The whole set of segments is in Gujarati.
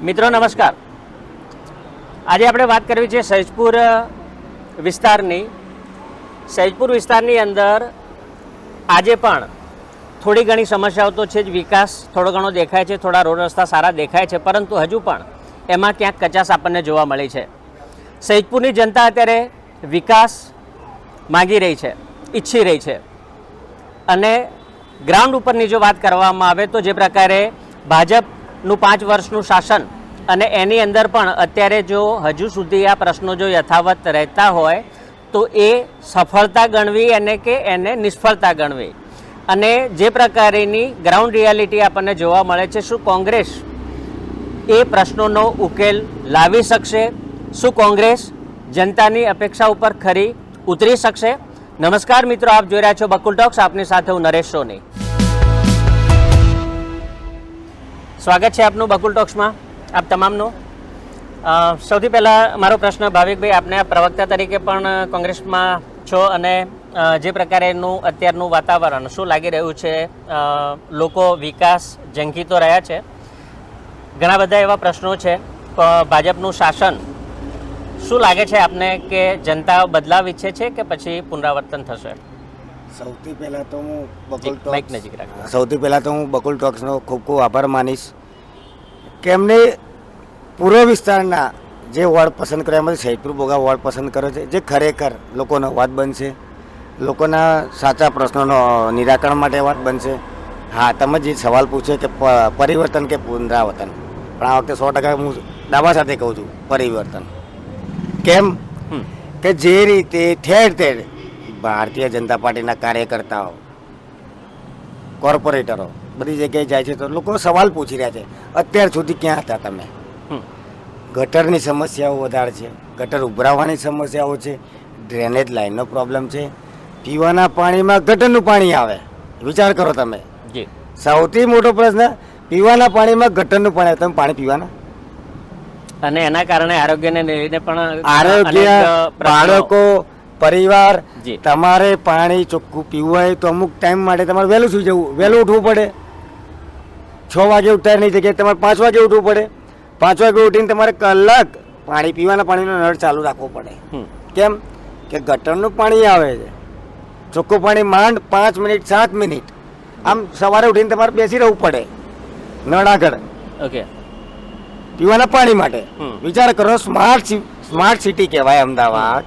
મિત્રો નમસ્કાર. આજે આપણે વાત કરવી છે સૈજપુર વિસ્તારની. સૈજપુર વિસ્તારની અંદર આજે પણ થોડી ઘણી સમસ્યાઓ તો છે જ. વિકાસ થોડો ઘણો દેખાય છે, થોડા રોડ રસ્તા સારા દેખાય છે, પરંતુ હજુ પણ એમાં ક્યાંક કચાશ આપણને જોવા મળી છે. સૈજપુરની જનતા અત્યારે વિકાસ માગી રહી છે, ઈચ્છી રહી છે. અને ગ્રાઉન્ડ ઉપરની જો વાત કરવામાં આવે તો જે પ્રકારે ભાજપનું 5 વર્ષનું શાસન અને એની અંદર પણ અત્યારે જો હજુ સુધી આ પ્રશ્નો જો યથાવત રહેતા હોય તો એ સફળતા ગણવી અને કે એને નિષ્ફળતા ગણવી. અને જે પ્રકારેની ગ્રાઉન્ડ રિયાલિટી આપણને જોવા મળે છે, શું કોંગ્રેસ એ પ્રશ્નોનો ઉકેલ લાવી શકશે? શું કોંગ્રેસ જનતાની અપેક્ષા ઉપર ખરી ઉતરી શકશે? નમસ્કાર મિત્રો, આપ જોઈ રહ્યા છો બકુલ ટોક્સ. આપની સાથે હું નરેશ સોની. સ્વાગત છે આપનું બકુલ ટોક્સમાં, આપ તમામનું. સૌથી પહેલાં મારો પ્રશ્ન ભાવિકભાઈ, આપને પ્રવક્તા તરીકે પણ કોંગ્રેસમાં છો અને જે પ્રકારેનું અત્યારનું વાતાવરણ શું લાગી રહ્યું છે? લોકો વિકાસ ઝંખી તો રહ્યા છે, ઘણા બધા એવા પ્રશ્નો છે. ભાજપનું શાસન શું લાગે છે આપને કે જનતા બદલાવ ઈચ્છે છે કે પછી પુનરાવર્તન થશે? સૌથી પહેલાં તો હું બકુલ ટોક્સનો ખૂબ ખૂબ આભાર માનીશ કે એમને પૂર્વ વિસ્તારના જે વોર્ડ પસંદ કર્યા, એમાંથી સૈજપુર બોગા વોર્ડ પસંદ કર્યો છે, જે ખરેખર લોકોનો અવાજ બનશે, લોકોના સાચા પ્રશ્નોનો નિરાકરણ માટે વાત બનશે. હા, તમે જે સવાલ પૂછ્યો કે પરિવર્તન કે પુનરાવર્તન, પણ આ વખતે 100% હું દાવા સાથે કહું છું પરિવર્તન. કેમ કે જે રીતે ઠેર ઠેર ભારતીય જનતા પાર્ટીના કાર્યકર્તાઓ, કોર્પોરેટરો બધી જગ્યાએ જાય છે તો લોકો સવાલ પૂછી રહ્યા છે, અત્યાર સુધી ક્યાં હતા તમે? ગટરની સમસ્યાઓ વધારે છે, ગટર ઉભરાવાની સમસ્યાઓ છે, ડ્રેનેજ લાઇનનો પ્રોબ્લેમ છે, પીવાના પાણીમાં ગટરનું પાણી આવે. વિચાર કરો તમે. સૌથી મોટો પ્રશ્ન, પીવાના પાણીમાં ગટરનું પાણી આવે. તમે પાણી પીવાના? અને એના કારણે આરોગ્યને લઈને પણ આરોગ્ય, બાળકો, પરિવાર, તમારે પાણી ચોખ્ખું પીવું હોય તો અમુક ટાઈમ માટે તમારે વહેલું સુઈ જવું, વહેલું ઉઠવું પડે. 6 વાગે ઉઠાયની જગ્યાએ તમારે 5 વાગે ઉઠવું પડે. 5 વાગે ઉઠીને તમારે કલાક પાણી, પીવાના પાણીનો નળ ચાલુ રાખવો પડે. કેમ કે ગટરનું પાણી આવે છે, ચોખ્ખું પાણી માંડ 5 મિનિટ 7 મિનિટ. આમ સવારે ઉઠીને તમારે બેસી રહેવું પડે નળ આગળ. ઓકે, પીવાના પાણી માટે. વિચાર કરો, સ્માર્ટ સિટી કહેવાય અમદાવાદ.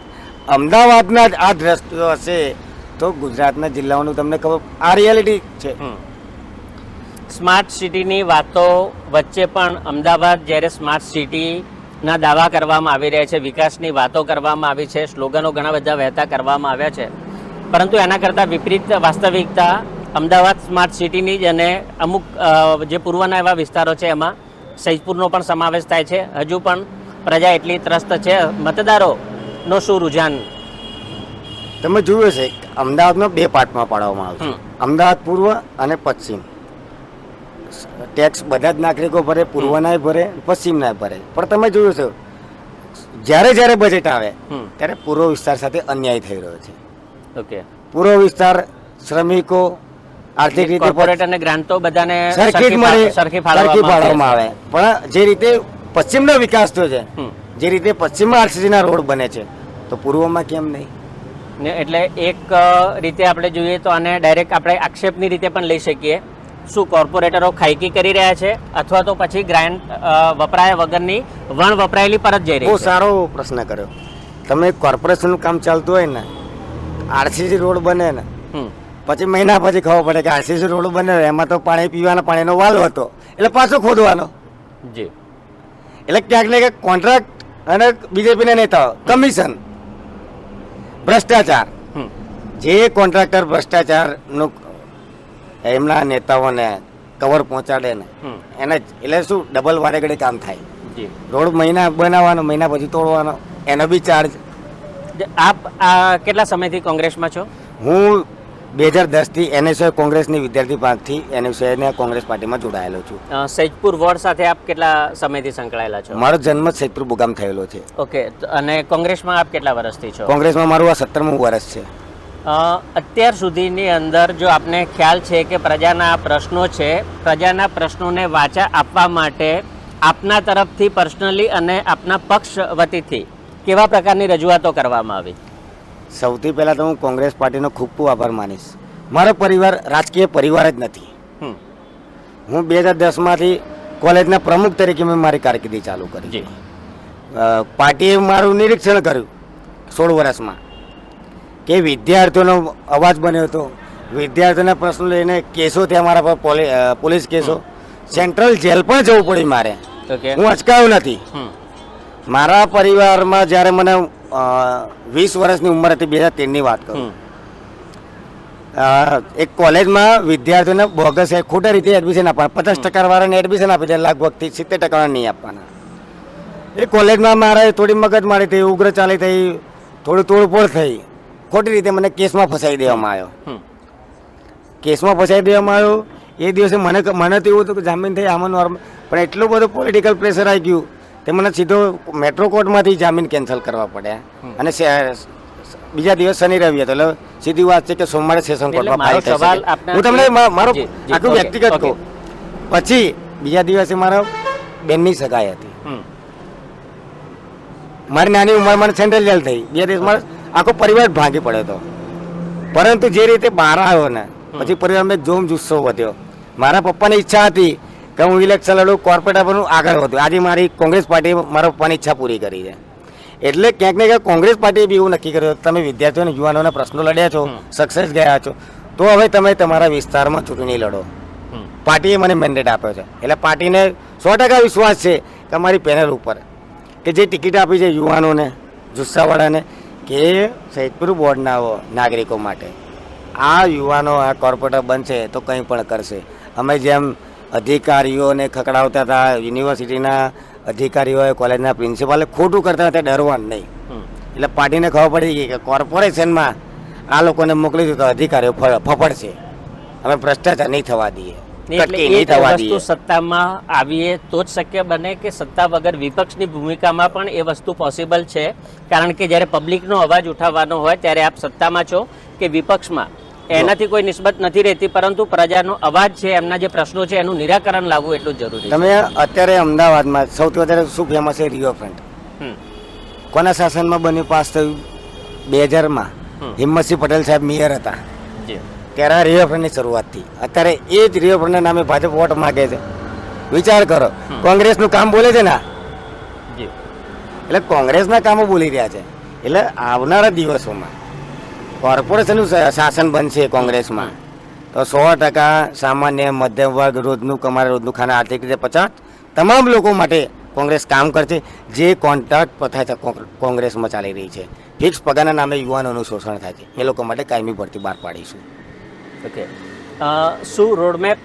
અમદાવાદના જ આ દ્રશ્યો હશે તો ગુજરાતના જિલ્લાઓનું તમને ખબર. આ રિયાલિટી છે. સ્માર્ટ સિટીની વાતો વચ્ચે પણ અમદાવાદ જ્યારે સ્માર્ટ સિટીના દાવા કરવામાં આવી રહ્યા છે, વિકાસની વાતો કરવામાં આવી છે, સ્લોગનો ઘણા બધા વહેતા કરવામાં આવ્યા છે, પરંતુ એના કરતાં વિપરીત વાસ્તવિકતા અમદાવાદ સ્માર્ટ સિટીની જ અને અમુક જે પૂર્વના એવા વિસ્તારો છે એમાં સૈજપુરનો પણ સમાવેશ થાય છે. હજુ પણ પ્રજા એટલી ત્રસ્ત છે. મતદારોનો શું રુઝાન? તમે જોયું છે અમદાવાદનો 2 પાર્ટમાં પાડવામાં આવે છે, અમદાવાદ પૂર્વ અને પશ્ચિમ. ટેક્સ બધા જ નાગરિકો ભરે, પૂર્વનાય ભરે, પશ્ચિમનાય ભરે. પણ તમે જોયું છે જ્યારે બજેટ આવે ત્યારે પૂર્વ વિસ્તાર સાથે અન્યાય થઈ રહ્યો છે. ઓકે, પૂર્વ વિસ્તાર શ્રમિકો આર્થિક રીતે કોર્પોરેટ અને ગ્રાન્ટ તો બધાને સરખી ફાળવવામાં આવે, પણ જે રીતે પશ્ચિમનો વિકાસ થયો છે, જે રીતે પશ્ચિમમાં આરસીસીના રોડ બને છે, તો પૂર્વમાં કેમ નહીં? એટલે એક રીતે આપણે જોઈએ તો આને ડાયરેક્ટ આપણે આક્ષેપની રીતે પણ લઈ શકીએ. શું કોર્પોરેટરો ખાઈકી કરી રહ્યા છે અથવા તો પછી ગ્રાન્ટ વપરાયા વગરની વણ વપરાયેલી પરત જઈ રહી છે? બહુ સારો પ્રશ્ન કર્યો તમે. કોર્પોરેશનનું કામ ચાલતું હોય ને, આરસીસી રોડ બને ને, પછી મહિના પછી ખબર પડે કે આરસીસી રોડ બને, એમાં તો પાણી, પીવાના પાણીનો વાલ હતો, એટલે પાછો ખોદવાનો. જી, એટલે ક્યાંક ને ક્યાંક કોન્ટ્રાક્ટ અને બીજેપીના નેતાઓ કમિશન, ભ્રષ્ટાચાર. જે કોન્ટ્રાક્ટર ભ્રષ્ટાચારનું એમના નેતાઓને કવર પહોંચાડે ને એને એટલે શું ડબલ વારેગડે કામ થાય. રોડ મહિના બનાવવાનો, મહિના પછી તોડવાનો, એનો બી ચાર્જ. આપ કેટલા સમયથી કોંગ્રેસમાં છો? હું 2010થી એનએસયુઆઈ કોંગ્રેસની વિદ્યાર્થી ભાગથી એનએસયુઆઈ કોંગ્રેસ પાર્ટીમાં જોડાયેલો છું. સૈજપુર વોર્ડ સાથે આપ કેટલા સમયથી સંકળાયેલા છો? મારો જન્મ સૈજપુર બોગામ થયેલો છે. ઓકે, અને કોંગ્રેસમાં આપ કેટલા વર્ષથી છો? કોંગ્રેસમાં મારું આ 17મું વર્ષ છે. અત્યાર સુધીની અંદર જો આપને ખ્યાલ છે કે પ્રજાના પ્રશ્નો છે, પ્રજાના પ્રશ્નોને વાચા આપવા માટે આપના તરફથી પર્સનલી અને આપના પક્ષ વતીથી કેવા પ્રકારની રજૂઆતો કરવામાં આવી? સૌથી પહેલાં તો હું કોંગ્રેસ પાર્ટીનો ખૂબ ખૂબ આભાર માનીશ. મારો પરિવાર રાજકીય પરિવાર જ નથી. હમ, હું 2010માંથી કોલેજના પ્રમુખ તરીકે મેં મારી કારકિર્દી ચાલુ કરી. જી. પાર્ટીએ મારું નિરીક્ષણ કર્યું 16 વર્ષમાં કે વિદ્યાર્થીઓનો અવાજ બન્યો હતો. વિદ્યાર્થીઓના પ્રશ્નો લઈને કેસો ત્યાં મારા પર પોલીસ કેસો, સેન્ટ્રલ જેલ પણ જવું પડ્યું મારે. ઓકે. હું અચકાયો નથી. હમ, મારા પરિવારમાં જ્યારે મને 20 વર્ષની ઉંમર હતી, 2013ની વાત કરું, હમ, એક કોલેજમાં વિદ્યાર્થીઓને બોગસ ખોટા રીતે એડમિશન આપવાના, 50% વાળાને એડમિશન આપી દે, લગભગથી 70% નહીં આપવાના. એ કોલેજમાં મારે થોડી મગજમારી થઈ, ઉગ્ર ચાલી થઈ, થોડી તોડફોડ થઈ, ખોટી રીતે મને કેસમાં ફસાઈ દેવામાં આવ્યો. હમ, કેસમાં ફસાઈ દેવામાં આવ્યો. એ દિવસે મને તો એવું હતું કે જામીન થઈ આમાં નોર્મલ, પણ એટલું બધું પોલિટિકલ પ્રેશર આવી ગયું તે મને સીધો મેટ્રો કોર્ટમાંથી જામીન કેન્સલ કરવા પડ્યા. અને બીજા દિવસ શનિ રવિ હતો, એટલે સીધી વાત છે કે સોમવારે સેશન એટલે કોર્ટમાં મારો ફાઇલ થશે. સવાલ આપના- હું તમને મારો જી, જી, આખું ઓકે, વ્યક્તિગત ઓકે. કહું. પછી બીજા દિવસે મારા બેનની સગાઈ હતી. હમ, મારી નાની ઉંમર મને સેન્ટ્રલ જેલ થઈ. 2 દિવસ મારો આખો પરિવાર ભાંગી પડ્યો હતો. પરંતુ જે રીતે બહાર આવ્યો ને પછી પરિવારમાં એક જોમ જુસ્સો વધ્યો. મારા પપ્પાની ઈચ્છા હતી કે હું ઇલેક્શન લડું, કોર્પોરેટ પર આગળ વધું. આજે મારી કોંગ્રેસ પાર્ટીએ મારા પપ્પાની ઈચ્છા પૂરી કરી છે. એટલે ક્યાંક ને ક્યાંક કોંગ્રેસ પાર્ટીએ બી એવું નક્કી કર્યું તમે વિદ્યાર્થીઓ અને યુવાનોના પ્રશ્નો લડ્યા છો, સક્સેસ ગયા છો, તો હવે તમે તમારા વિસ્તારમાં ચૂંટણી લડો. હમ, પાર્ટીએ મને મેન્ડેટ આપ્યો છે. એટલે પાર્ટીને 100% વિશ્વાસ છે કે અમારી પેનલ ઉપર કે જે ટિકિટ આપી છે યુવાનોને, જુસ્સાવાળાને, કે સૈદપુર બોર્ડના નાગરિકો માટે આ યુવાનો આ કોર્પોરેટર બનશે તો કંઈ પણ કરશે. અમે જેમ અધિકારીઓને ખકડાવતા હતા, યુનિવર્સિટીના અધિકારીઓએ, કોલેજના પ્રિન્સિપાલે ખોટું કરતા હતા, ડરવાનું નહીં. હમ, એટલે પાર્ટીને ખબર પડી ગઈ કે કોર્પોરેશનમાં આ લોકોને મોકલી દીધું તો અધિકારીઓ ફફડશે. અમે ભ્રષ્ટાચાર નહીં થવા દઈએ, એટલે કટકી એ નહીં થવા વસ્તુ દઈએ. સત્તામાં આવીએ તો જ શક્ય બને કે સત્તા વગર વિપક્ષની ભૂમિકામાં પણ એ વસ્તુ પોસિબલ છે? કારણ કે જ્યારે પબ્લિકનો અવાજ ઉઠાવવાનો હોય ત્યારે આપ સત્તામાં છો કે વિપક્ષમાં, એનાથી કોઈ નિસ્બત નથી રહેતી, પરંતુ પ્રજાનો અવાજ છે, એમના જે પ્રશ્નો છે એનું નિરાકરણ લાવવું એટલું જ જરૂરી છે. તમે અત્યારે અમદાવાદમાં સૌથી વધારે શું ફેમસ છે? રિવરફ્રન્ટ. હમ, કોના શાસનમાં બન્યું, પાસ થયું? 2000માં હિંમતસિંહ પટેલ સાહેબ મેયર હતા જી. ત્યારે આ રિવરફ્રન્ટની શરૂઆત થઈ. અત્યારે એ જ રિવરફ્રન્ટના નામે ભાજપ વોટ માગે છે. વિચાર કરો, કોંગ્રેસનું કામ બોલે છે ને, જી. એટલે કોંગ્રેસના કામો બોલી રહ્યા છે. એટલે આવનારા દિવસોમાં કોર્પોરેશનનું શાસન બનશે કોંગ્રેસમાં તો 100% સામાન્ય મધ્યમ વર્ગ, રોજનું કમારે રોજનું ખાના, આર્થિક રીતે પછાત તમામ લોકો માટે કોંગ્રેસ કામ કરશે. જે કોન્ટ્રાક્ટ પ્રથા છે કોંગ્રેસમાં ચાલી રહી છે, ફિક્સ પગારના નામે યુવાનોનું શોષણ થાય છે, એ લોકો માટે કાયમી ભરતી બહાર પાડીશું. ઓકે. શું રોડમેપ,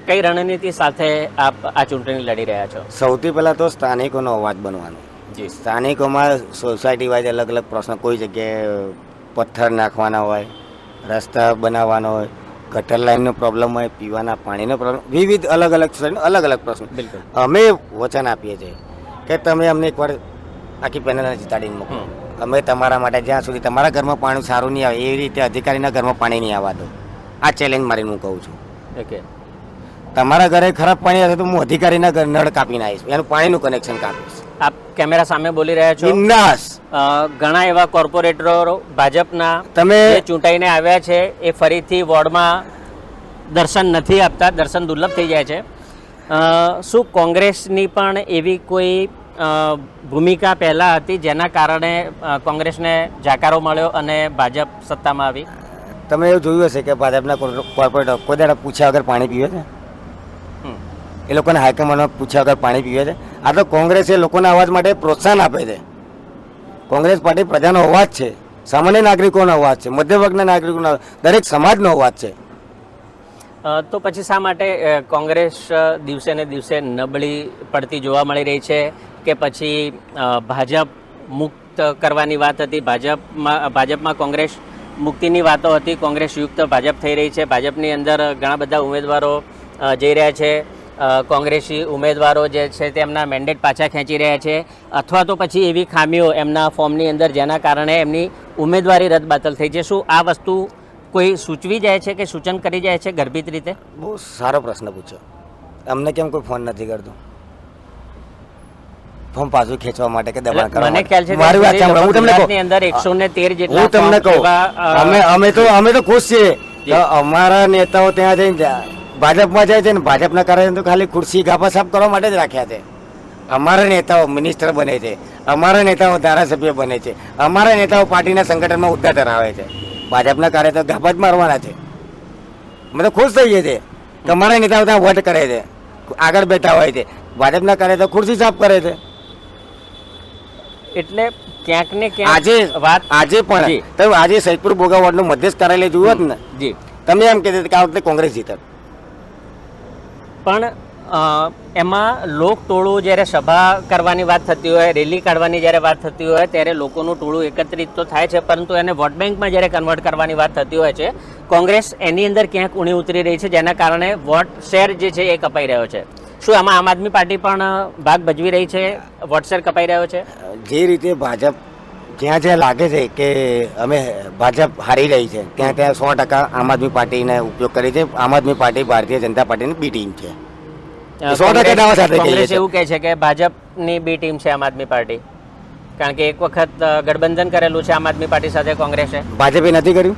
કઈ રણનીતિ સાથે આપ આ ચૂંટણી લડી રહ્યા છો? સૌથી પહેલાં તો સ્થાનિકોનો અવાજ બનવાનો. જી. સ્થાનિકોમાં સોસાયટી વાઇઝ અલગ અલગ પ્રશ્ન, કોઈ જગ્યાએ પથ્થર નાખવાના હોય, રસ્તા બનાવવાનો હોય, ગટર લાઇનનો પ્રોબ્લેમ હોય, પીવાના પાણીનો પ્રોબ્લેમ, વિવિધ અલગ અલગ સોસાયટીનો અલગ અલગ પ્રશ્નો. બિલકુલ. અમે વચન આપીએ છીએ કે તમે અમને એકવાર આખી પેનલને જીતાડીને મોકલો. અમે તમારા માટે જ્યાં સુધી તમારા ઘરમાં પાણી સારું નહીં આવે એવી રીતે અધિકારીના ઘરમાં પાણી નહીં આવવા દો. આ ચેલેન્જ મારીને હું કહું છું. ઓકે. તમારા ઘરે ખરાબ પાણી હશે તો હું અધિકારીના ઘર નળ કાપીને આવીશ, એનું પાણીનું કનેક્શન કાપીશ. આપ કેમેરા સામે બોલી રહ્યા છો. બિંદાસ. ઘણા એવા કોર્પોરેટરો ભાજપના તમે જે ચૂંટાઈને આવ્યા છે એ ફરીથી વોર્ડમાં દર્શન નથી આપતા, દર્શન દુર્લભ થઈ જાય છે. શું કોંગ્રેસની પણ એવી કોઈ ભૂમિકા પહેલાં હતી જેના કારણે કોંગ્રેસને જાકારો મળ્યો અને ભાજપ સત્તામાં આવી? તમે એવું જોયું હશે કે ભાજપના કોર્પોરેટર કોઈ દાડા પૂછ્યા વગર પાણી પીવે છે? હમ. એ લોકોને હાઈકમાન્ડમાં પૂછ્યા વગર પાણી પીવે છે? આ તો કોંગ્રેસ એ લોકોના અવાજ માટે પ્રોત્સાહન આપે છે. કોંગ્રેસ પાર્ટી પ્રજાનો અવાજ છે, સામાન્ય નાગરિકોનો અવાજ છે, મધ્ય વર્ગના નાગરિકોનો, દરેક સમાજનો અવાજ છે. તો પછી શા માટે કોંગ્રેસ દિવસે ને દિવસે નબળી પડતી જોવા મળી રહી છે? કે પછી ભાજપ મુક્ત કરવાની વાત હતી, ભાજપમાં કોંગ્રેસ મુક્તિની વાતો હતી, કોંગ્રેસ યુક્ત ભાજપ થઈ રહી છે, ભાજપની અંદર ઘણા બધા ઉમેદવારો જઈ રહ્યા છે, કોંગ્રેસી ઉમેદવારો જે છે તેમના મેન્ડેટ પાછા ખેંચી રહ્યા છે, અથવા તો પછી એવી ખામીઓ એમના ફોર્મની અંદર જેના કારણે એમની ઉમેદવારી રદબાતલ થઈ છે? શું આ વસ્તુ કોઈ સૂચવી જાય છે કે સૂચન કરી જાય છે ગર્ભિત રીતે? બહુ સારો પ્રશ્ન પૂછ્યો. અમને કેમ કોઈ ફોન નથી કરતો? પ્લેટફોર્મ પાછું ખેંચવા માટે કે દબાણ કરવા મને માટે. ખ્યાલ છે મારી વાત સાંભળો, હું તમને ગુજરાતની અંદર 113 જેટલા હું તમને ફોર્મ કહું, એવા, અમે તો ખુશ છીએ કે અમારા નેતાઓ ત્યાં જઈને ભાજપમાં જાય છે ને ભાજપના કારણે તો ખાલી ખુરશી ગાફા સાફ કરવા માટે જ રાખ્યા છે. અમારા નેતાઓ મિનિસ્ટર બને છે, અમારા નેતાઓ ધારાસભ્ય બને છે, અમારા નેતાઓ પાર્ટીના સંગઠનમાં હોદ્દા ધરાવે છે. ભાજપના કાર્ય તો ગાફા જ મારવાના છે. અમે તો ખુશ થઈએ છીએ કે અમારા નેતાઓ ત્યાં વોટ કરે છે, આગળ બેઠા હોય છે. ભાજપના કાર્ય તો ખુરશી સાફ કરે છે. એટલે ક્યાંક ને ક્યાંક આજે જી. પણ તમે આજે સૈદપુર બોગા વોર્ડનું મધ્યસ્થ કાર્યાલય જોયું હોત ને, જી, તમે એમ કહેતા કે આ વખતે કોંગ્રેસ જીતત. પણ એમાં લોક ટોળું જ્યારે સભા કરવાની વાત થતી હોય, રેલી કાઢવાની જ્યારે વાત થતી હોય, ત્યારે લોકોનું ટોળું એકત્રિત તો થાય છે, પરંતુ એને વોટ બેંકમાં જ્યારે કન્વર્ટ કરવાની વાત થતી હોય છે, કોંગ્રેસ એની અંદર ક્યાંક ઊણી ઉતરી રહી છે, જેના કારણે વોટ શેર જે છે એ કપાઈ રહ્યો છે. શું આમાં આમ આદમી પાર્ટી પણ ભાગ ભજવી રહી છે? વોટ શેર કપાઈ રહ્યો છે? જે રીતે ભાજપ જ્યાં જ્યાં લાગે છે કે અમે ભાજપ હારી રહી છે, ત્યાં ત્યાં 100% આમ આદમી પાર્ટીને ઉપયોગ કરે છે. આમ આદમી પાર્ટી ભારતીય જનતા પાર્ટીની બી ટીમ છે. 100% દાવા સાથે કહીએ કોંગ્રેસ છીએ. એવું કહે છે કે ભાજપની બી ટીમ છે આમ આદમી પાર્ટી, કારણ કે એક વખત ગઠબંધન કરેલું છે આમ આદમી પાર્ટી સાથે કોંગ્રેસે. ભાજપે નથી કર્યું.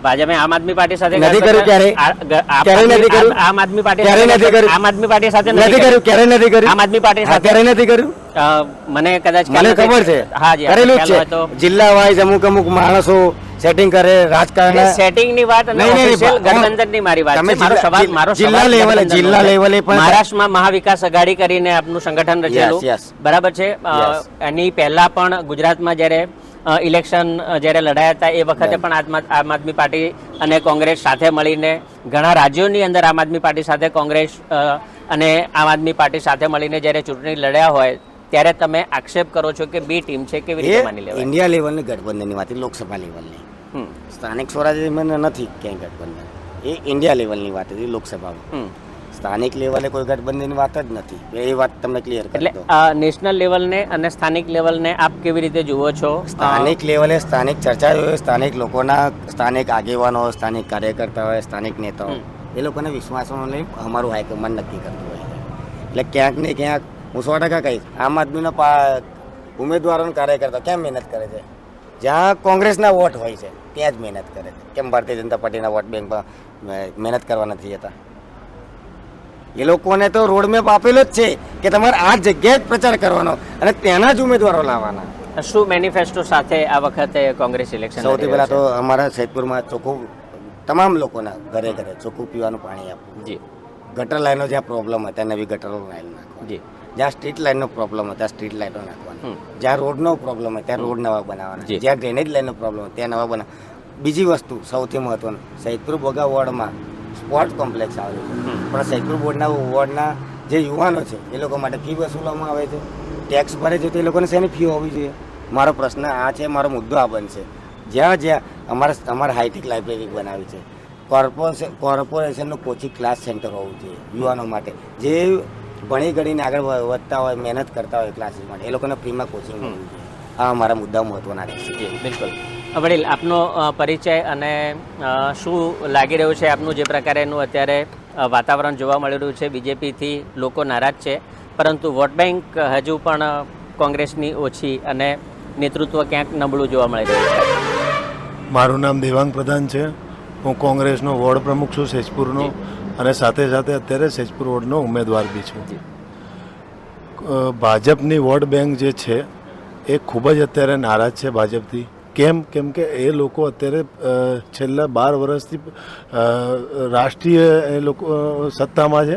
ભાજપે આમ આદમી પાર્ટી સાથે નથી કર્યું ક્યારે? ક્યારે નથી કર્યું? આમ આદમી પાર્ટી ક્યારે નથી કર્યું? આમ આદમી પાર્ટી સાથે નથી કર્યું. ક્યારે નથી કર્યું? આમ આદમી પાર્ટી હા, સાથે ક્યારે નથી કર્યું? મને કદાચ મને ખબર છે. હા જી, કરેલું જ ખ્યાલ હોય છે. તો જિલ્લા વાઇઝ અમુક માણસો સેટિંગ કરે, રાજકારણ સેટિંગ ની વાત અને નહીં, ઓફિશિયલ નહીં, ગઠબંધન ની મારી વાત તમે છે. મારો જિલ્લા સવાલ લેવલે ગઠબંધનનો જિલ્લા છે. લેવલે પણ મહારાષ્ટ્રમાં મહાવિકાસ અઘાડી કરીને આપનું સંગઠન રચેલું, yes. બરાબર છે. Yes. એની પહેલા પણ ગુજરાતમાં જ્યારે ઇલેક્શન જ્યારે લડાયા હતા એ વખતે પણ આમ આદમી પાર્ટી અને કોંગ્રેસ સાથે મળીને ઘણા રાજ્યોની અંદર આમ આદમી પાર્ટી સાથે કોંગ્રેસ અને આમ આદમી પાર્ટી સાથે મળીને જ્યારે ચૂંટણી લડ્યા હોય ત્યારે તમે આક્ષેપ કરો છો કે બી ટીમ છે, કેવી રીતે માની લેવાય? ઇન્ડિયા લેવલની ગઠબંધનની વાત, લોકસભા લેવલની. સ્થાનિક સ્વરાજ્યમાં નથી ક્યાંય ગઠબંધન. એ ઇન્ડિયા લેવલની વાત હતી, લોકસભામાં. સ્થાનિક લેવલે કોઈ ગઠબંધનની વાત જ નથી. એ વાત તમને ક્લિયર કરી એટલે દઉં. નેશનલ લેવલને અને સ્થાનિક લેવલને આપ કેવી રીતે જુઓ છો? સ્થાનિક લેવલે સ્થાનિક ચર્ચા હોય, સ્થાનિક લોકોના, સ્થાનિક આગેવાનો, સ્થાનિક કાર્યકર્તા હોય, સ્થાનિક નેતાઓ, એ લોકોના વિશ્વાસોને લઈ અમારું હાઈકમાન્ડ નક્કી કરતું હોય છે. એટલે ક્યાંક ને ક્યાંક હું 100% કહીશ, આમ આદમીના ઉમેદવારોને કાર્યકર્તા કેમ મહેનત કરે છે? જ્યાં કોંગ્રેસના વોટ હોય છે ત્યાં જ મહેનત કરે છે. કેમ ભારતીય જનતા પાર્ટીના વોટ બેંકમાં મહેનત કરવા નથી જતા? એ લોકોને તો રોડમેપ આપેલો જ છે કે તમારે આ જગ્યાએ જ પ્રચાર કરવાનો અને તેના જ ઉમેદવારો લાવવાના. શું મેનિફેસ્ટો સાથે આ વખતે કોંગ્રેસ ઇલેક્શન? સૌથી પહેલાં તો અમારા સૈદપુરમાં ચોખ્ખું તમામ લોકોના ઘરે ઘરે ચોખ્ખું પીવાનું પાણી આપવું. જી ગટર લાઈનનો જ્યાં પ્રોબ્લેમ હોય ત્યાં નવી ગટરો લાઈન નાખવાની. જી જ્યાં સ્ટ્રીટ લાઈનનો પ્રોબ્લેમ હોય ત્યાં સ્ટ્રીટ લાઈટો નાખવાની. જ્યાં રોડનો પ્રોબ્લેમ હોય ત્યાં રોડ નવા બનાવવાના. જ્યાં ડ્રેનેજ લાઈનનો પ્રોબ્લેમ હોય ત્યાં નવા બનાવવા. બીજી વસ્તુ સૌથી મહત્વનું, સૈદપુર બોગા વોર્ડમાં સ્પોર્ટ કોમ્પ્લેક્સ આવેલું છે, પણ સૈદપુર વોર્ડના જે યુવાનો છે એ લોકો માટે ફી વસૂલવામાં આવે છે, ટેક્સ ભરે છે, તો એ લોકોને શેની ફી હોવી જોઈએ? મારો પ્રશ્ન આ છે, મારો મુદ્દો આ બનશે. જ્યાં અમારે હાઈટેક લાઇબ્રેરી બનાવી છે, કોર્પોરેશનનું કોચિંગ ક્લાસ સેન્ટર હોવું જોઈએ યુવાનો માટે, જે ભણી ગણીને આગળ વધતા હોય, મહેનત કરતા હોય ક્લાસીસ માટે, એ લોકોને ફ્રીમાં કોચિંગ હોવું જોઈએ. આ મારા મુદ્દા મહત્વના રહેશે. બિલકુલ. વડીલ, આપનો પરિચય અને શું લાગી રહ્યું છે આપનું જે પ્રકારેનું અત્યારે વાતાવરણ જોવા મળી રહ્યું છે? બીજેપીથી લોકો નારાજ છે, પરંતુ વોટ બેંક હજુ પણ કોંગ્રેસની ઓછી અને નેતૃત્વ ક્યાંક નબળું જોવા મળી રહ્યું છે. મારું નામ દેવાંગ પ્રધાન છે. હું કોંગ્રેસનો વોર્ડ પ્રમુખ છું સૈદપુરનો, અને સાથે સાથે અત્યારે સૈદપુર વોર્ડનો ઉમેદવાર બી છું. ભાજપની વોટ બેંક જે છે એ ખૂબ જ અત્યારે નારાજ છે ભાજપથી. કેમ કે એ લોકો અત્યારે છેલ્લા 12 વર્ષથી રાષ્ટ્રીય એ લોકો સત્તામાં છે,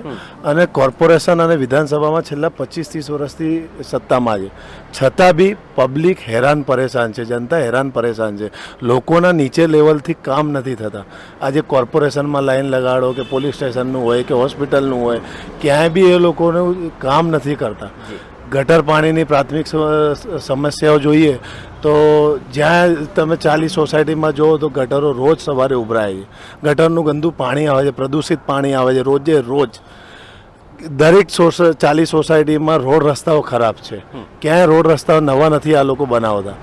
અને કોર્પોરેશન અને વિધાનસભામાં છેલ્લા 25-30 વર્ષથી સત્તામાં છે. છતાં બી પબ્લિક હેરાન પરેશાન છે, જનતા હેરાન પરેશાન છે. લોકોના નીચે લેવલથી કામ નથી થતા. આજે કોર્પોરેશનમાં લાઈન લગાડો કે પોલીસ સ્ટેશનનું હોય કે હોસ્પિટલનું હોય, ક્યાંય બી એ લોકોનું કામ નથી કરતા. ગટર પાણીની પ્રાથમિક સમસ્યાઓ જોઈએ તો જ્યાં તમે 40 સોસાયટીમાં જુઓ તો ગટરો રોજ સવારે ઉભરાય છે. ગટરનું ગંદુ પાણી આવે છે, પ્રદૂષિત પાણી આવે છે રોજે રોજ. દરેક 40 સોસાયટીમાં રોડ રસ્તાઓ ખરાબ છે. ક્યાંય રોડ રસ્તાઓ નવા નથી આ લોકો બનાવતા.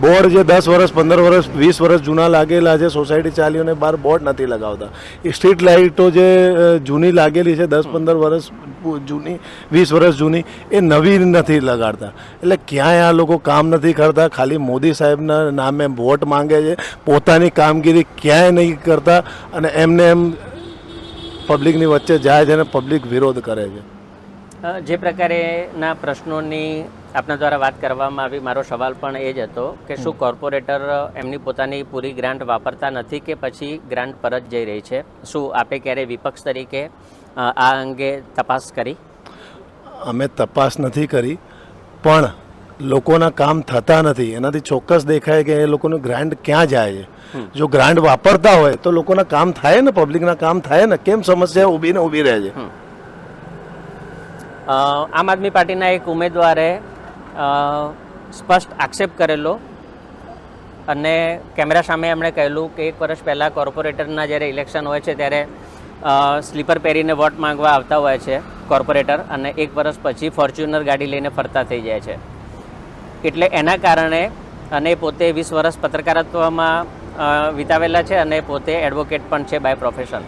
બોર્ડ જે 10 વર્ષ 15 વર્ષ 20 વર્ષ જૂના લાગેલા છે સોસાયટી ચાલીઓને બહાર બોર્ડ નથી લગાવતા. સ્ટ્રીટ લાઇટો જે જૂની લાગેલી છે 10-15 વર્ષ જૂની 20 વર્ષ જૂની એ નવી નથી લગાડતા. એટલે ક્યાંય આ લોકો કામ નથી કરતા. ખાલી મોદી સાહેબના નામે વોટ માંગે છે, પોતાની કામગીરી ક્યાંય નહીં કરતા અને એમને એમ પબ્લિકની વચ્ચે જાય છે અને પબ્લિક વિરોધ કરે છે. જે પ્રકારેના પ્રશ્નોની આપના દ્વારા વાત કરવામાં આવી, મારો સવાલ પણ એ જ હતો કે શું કોર્પોરેટર એમની પોતાની પૂરી ગ્રાન્ટ વાપરતા નથી કે પછી ગ્રાન્ટ પરત જઈ રહી છે? શું આપે ક્યારેય વિપક્ષ તરીકે આ અંગે તપાસ કરી? અમે તપાસ નથી કરી, પણ લોકોના કામ થતા નથી એનાથી ચોક્કસ દેખાય કે એ લોકોનું ગ્રાન્ટ ક્યાં જાય છે. જો ગ્રાન્ટ વાપરતા હોય તો લોકોના કામ થાય ને, પબ્લિકના કામ થાય ને. કેમ સમસ્યા ઊભી ને ઊભી રહે છે? આમ આદમી પાર્ટીના એક ઉમેદવારે સ્પષ્ટ આક્ષેપ કરેલો અને કેમેરા સામે એમણે કહેલું કે 1 વર્ષ પહેલાં કોર્પોરેટરના જ્યારે ઇલેક્શન હોય છે ત્યારે સ્લીપર પહેરીને વોટ માંગવા આવતા હોય છે કોર્પોરેટર, અને 1 વર્ષ પછી ફોર્ચ્યુનર ગાડી લઈને ફરતા થઈ જાય છે. એટલે એના કારણે, અને પોતે 20 વર્ષ પત્રકારત્વમાં વિતાવેલા છે અને પોતે એડવોકેટ પણ છે બાય પ્રોફેશન.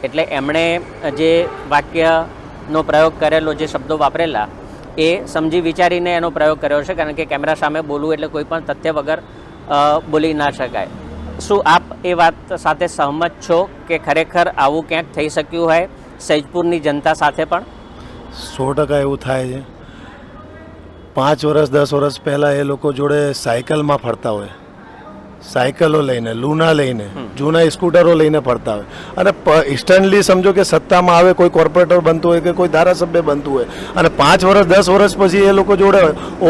એટલે એમણે જે વાક્યનો પ્રયોગ કરેલો, જે શબ્દો વાપરેલા, એ સમજી વિચારીને એનો પ્રયોગ કર્યો છે, કારણ કે કેમેરા સામે બોલવું એટલે કોઈ પણ તથ્ય વગર બોલી ના શકાય. શું આપ એ વાત સાથે સહમત છો કે ખરેખર આવું ક્યાંક થઈ શક્યું હોય સૈજપુરની જનતા સાથે પણ? 100% એવું થાય છે. 5 વર્ષ 10 વર્ષ પહેલાં એ લોકો જોડે સાયકલમાં ફરતા હોય, સાયકલો લઈને, લૂના લઈને, જૂના સ્કૂટરો લઈને ફરતા હોય, અને ઇન્સ્ટન્ટલી સમજો કે સત્તામાં આવે કોઈ કોર્પોરેટર બનતું હોય કે કોઈ ધારાસભ્ય બનતું હોય, અને 5 વર્ષ 10 વર્ષ પછી એ લોકો જોડે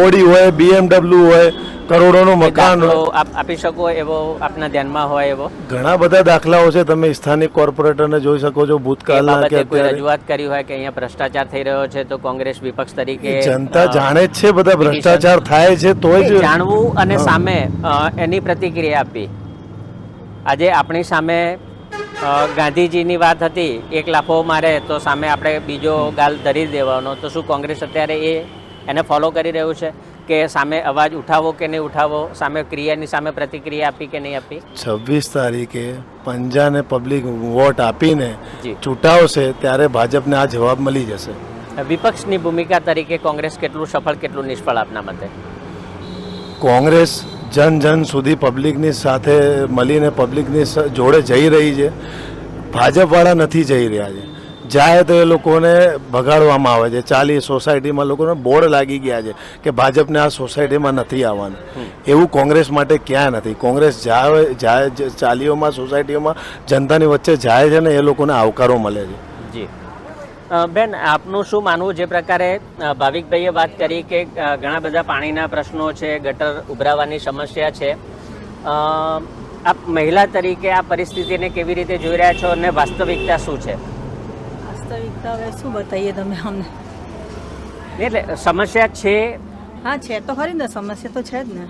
ઓડી હોય, BMW હોય, કરોડોનું મકાન હોય. આપ આપી શકો એવો આપના ધ્યાનમાં હોય એવો? ઘણા બધા દાખલાઓ છે. તમે સ્થાનિક કોર્પોરેટરને જોઈ શકો છો ભૂતકાળના કે કોઈ રજૂઆત કરી હોય કે અહીંયા ભ્રષ્ટાચાર થઈ રહ્યો છે તો કોંગ્રેસ વિપક્ષ તરીકે જનતા જાણે જ છે બધા ભ્રષ્ટાચાર થાય છે, તોય જ જાણવું અને સામે એની પ્રતિક્રિયા આપી. આજે આપણી સામે ગાંધીજીની વાત હતી, 1 લાફો મારે તો સામે આપણે બીજો ગાલ ધરી દેવાનો. તો શું કોંગ્રેસ અત્યારે એને ફોલો કરી રહ્યું છે કે સામે અવાજ ઉઠાવો કે નહીં ઉઠાવો, સામે ક્રિયાની સામે પ્રતિક્રિયા આપી કે નહીં આપી? 26 તારીખે પંજાને પબ્લિક વોટ આપીને ચૂંટાવશે ત્યારે ભાજપને આ જવાબ મળી જશે. વિપક્ષની ભૂમિકા તરીકે કોંગ્રેસ કેટલું સફળ કેટલું નિષ્ફળ આપના મતે? કોંગ્રેસ જન સુધી પબ્લિકની સાથે મળીને પબ્લિકની જોડે જઈ રહી છે. ભાજપવાળા નથી જઈ રહ્યા છે. જાય તો એ લોકોને ભગાડવામાં આવે છે. 40 સોસાયટીમાં લોકોને બોર્ડ લાગી ગયા છે કે ભાજપને આ સોસાયટીમાં નથી આવવાનું. એવું કોંગ્રેસ માટે ક્યાં નથી. કોંગ્રેસ જાય ચાલીઓમાં, સોસાયટીઓમાં જનતાની વચ્ચે જાય છે ને એ લોકોને આવકારો મળે છે. જી બેન, આપનું શું માનવું? જે પ્રકારે ભાવિકભાઈએ વાત કરી કે ઘણા બધા પાણીના પ્રશ્નો છે, ગટર ઉભરાવાની સમસ્યા છે, આપ મહિલા તરીકે આ પરિસ્થિતિને કેવી રીતે જોઈ રહ્યા છો અને વાસ્તવિકતા શું છે? વાસ્તવિકતા હવે શું બતાવીએ તમે અમને? એટલે સમસ્યા છે. હા, છે તો ખરી ને, સમસ્યા તો છે જ ને.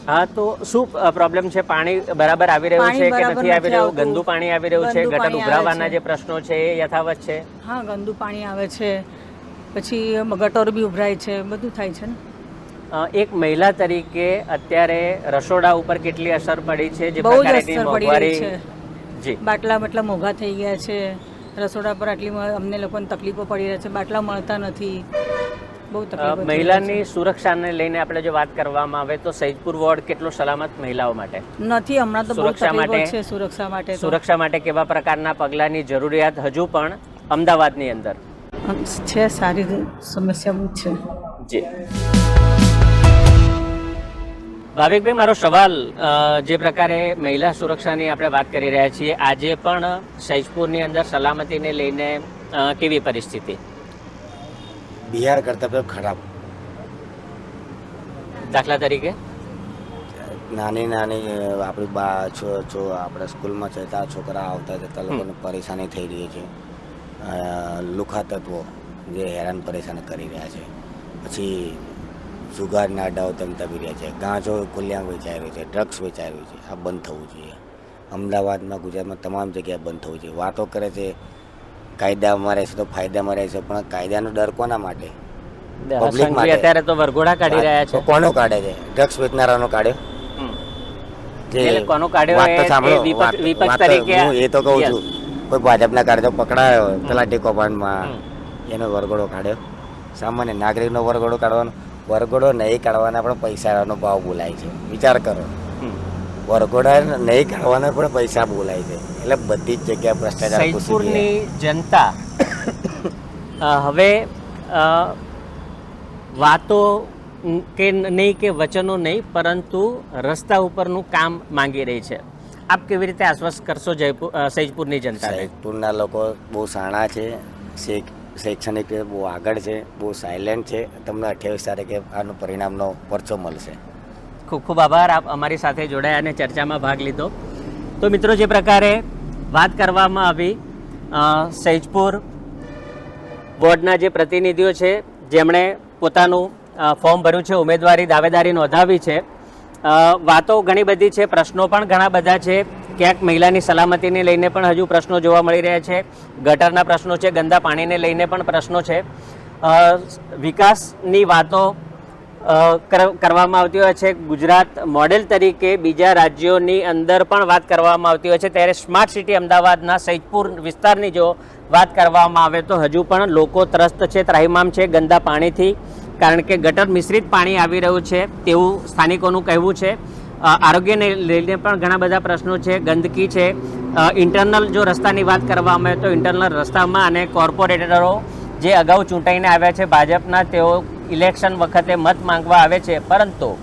હા, તો શું પ્રોબ્લેમ છે? પાણી બરાબર આવી રહ્યું છે કે નથી આવી રહ્યું? ગંદુ પાણી આવી રહ્યું છે? ગટર ઉભરાવાના જે પ્રશ્નો છે એ યથાવત છે? હા, ગંદુ પાણી આવે છે, પછી ગટરો બી ઉભરાય છે, બધું થાય છે ને. એક મહિલા તરીકે અત્યારે રસોડા ઉપર કેટલી અસર પડી છે? જે બહુ જ પ્રકારની અસર પડી રહી મોંઘવારી, છે. બાટલા મોંઘા થઈ ગયા છે. રસોડા પર આટલી અમને લોકોને તકલીફો પડી રહી છે. બાટલા મળતા નથી. બહુ તકલીફ. મહિલાની સુરક્ષાને લઈને આપણે જો વાત કરવામાં આવે તો સૈજપુર વોર્ડ કેટલો સલામત મહિલાઓ માટે નથી? હમણાં તો બહુ તકલીફો છે સુરક્ષા માટે. સુરક્ષા માટે કેવા પ્રકારના પગલાંની જરૂરિયાત હજુ પણ અમદાવાદની અંદર છે? સારી સમસ્યા બહુ છે. જી ભાવિકભાઈ, મારો સવાલ, જે પ્રકારે મહિલા સુરક્ષાની આપણે વાત કરી રહ્યા છીએ, આજે પણ સૈજપુરની અંદર સલામતીને લઈને કેવી પરિસ્થિતિ? બિહાર કરતાં પણ ખરાબ. દાખલા તરીકે નાની આપણી આપણે સ્કૂલમાં જતા છોકરા આવતા જતા લોકોને પરેશાની થઈ રહી છે. લુખા તત્વો જે હેરાન પરેશાન કરી રહ્યા છે. પછી જુગારના અડ્ડાઓ તમતાવી રહ્યા છે. ગાંજો ખુલ્લેઆમ વેચાઈ રહ્યું છે, ડ્રગ્સ વેચાઈ રહ્યું છે. આ બંધ થવું જોઈએ. અમદાવાદમાં, ગુજરાતમાં તમામ જગ્યાએ બંધ થવું જોઈએ. વાતો કરે છે કાયદામાં રહેશે તો ફાયદામાં રહેશે, પણ કાયદાનો ડર કોના માટે? Public સંઘવી માટે. અત્યારે તો વરઘોડા કાઢી રહ્યા છે. તો કોનો કાઢે છે? ડ્રગ્સ વેચનારાનો કાઢ્યો. હમ. જે એટલે કોનો કાઢ્યો વાત તો એ સાંભળો, વિપક્ષ- વાત- વિપક્ષ વાત તો તરીકે હું એ તો કહું Yes. છું, કોઈ ભાજપના કાઢ્યો પકડાયો તલાટી કૌભાંડમાં, એનો વરઘોડો કાઢ્યો. સામાન્ય નાગરિકનો વરઘોડો કાઢવાનો, વરઘોડો નહીં કાઢવાના પણ પૈસાનો ભાવ બોલાય છે. વિચાર કરો, હમ. વરઘોડા નહીં કાઢવાના પણ પૈસા બોલાય છે. એટલે બધી જ જગ્યાએ ભ્રષ્ટાચાર ઘૂસી ગયો. સૈદપુરની જનતા હવે વાતો કે નહીં કે વચનો નહીં, પરંતુ રસ્તા ઉપરનું કામ માંગી રહી છે. આપ કેવી રીતે આશ્વસ્ત કરશો સૈદપુરની જનતાને? સૈદપુરના લોકો બહુ શાણા છે, શૈક્ષણિક રીતે બહુ આગળ છે, બહુ સાયલેન્ટ છે. તમને 28 તારીખે આનું પરિણામનો પરચો મળશે. ખૂબ ખૂબ આભાર, આપ અમારી સાથે જોડાયા અને ચર્ચામાં ભાગ લીધો. તો મિત્રો, જે પ્રકારે વાત કરવામાં આવી સૈદપુર વોર્ડના જે પ્રતિનિધિઓ છે, જેમણે પોતાનું ફોર્મ ભર્યું છે, ઉમેદવારી દાવેદારી નોંધાવી છે, વાતો ઘણી બધી છે, પ્રશ્નો પણ ઘણા બધા છે. ક્યાંક મહિલાની સલામતીને લઈને પણ હજુ પ્રશ્નો જોવા મળી રહ્યા છે, ગટરના પ્રશ્નો છે, ગંદા પાણીને લઈને પણ પ્રશ્નો છે. વિકાસની વાતો કરવામાં આવતી હોય છે. ગુજરાત મોડેલ તરીકે બીજા રાજ્યોની અંદર પણ વાત કરવામાં આવતી હોય છે, ત્યારે સ્માર્ટ સિટી અમદાવાદના સૈદપુર વિસ્તારની જો વાત કરવામાં આવે તો હજુ પણ લોકો ત્રસ્ત છે, ત્રાહિમામ છે ગંદા પાણીથી, કારણ કે ગટર મિશ્રિત પાણી આવી રહ્યું છે તેવું સ્થાનિકોનું કહેવું છે. આરોગ્યને લઈને પણ ઘણા બધા પ્રશ્નો છે, ગંદકી છે. ઇન્ટરનલ જો રસ્તાની વાત કરવામાં આવે તો ઇન્ટરનલ રસ્તામાં અને કોર્પોરેટરો જે અગાઉ ચૂંટાઈને આવ્યા છે ભાજપના, તેઓ ઇલેક્શન વખતે મત માંગવા આવે છે, પરંતુ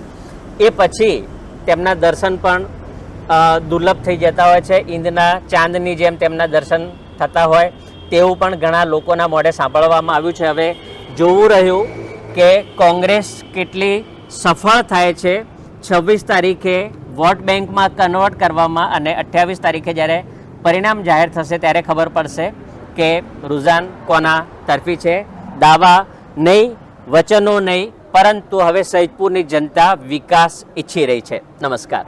એ પછી તેમના દર્શન પણ દુર્લભ થઈ જતા હોય છે. ઈંદના ચાંદની જેમ તેમના દર્શન થતા હોય તેવું પણ ઘણા લોકોના મોઢે સાંભળવામાં આવ્યું છે. હવે જોવું રહ્યું કે કોંગ્રેસ કેટલી સફળ થાય છે 26 તારીખે વોટ બેંકમાં કન્વર્ટ કરવામાં, અને 28 તારીખે જ્યારે પરિણામ જાહેર થશે ત્યારે ખબર પડશે કે રુઝાન કોના તરફી છે. દાવા નહીં, વચનો નહીં, પરંતુ હવે સૈદપુરની જનતા વિકાસ ઈચ્છી રહી છે. નમસ્કાર.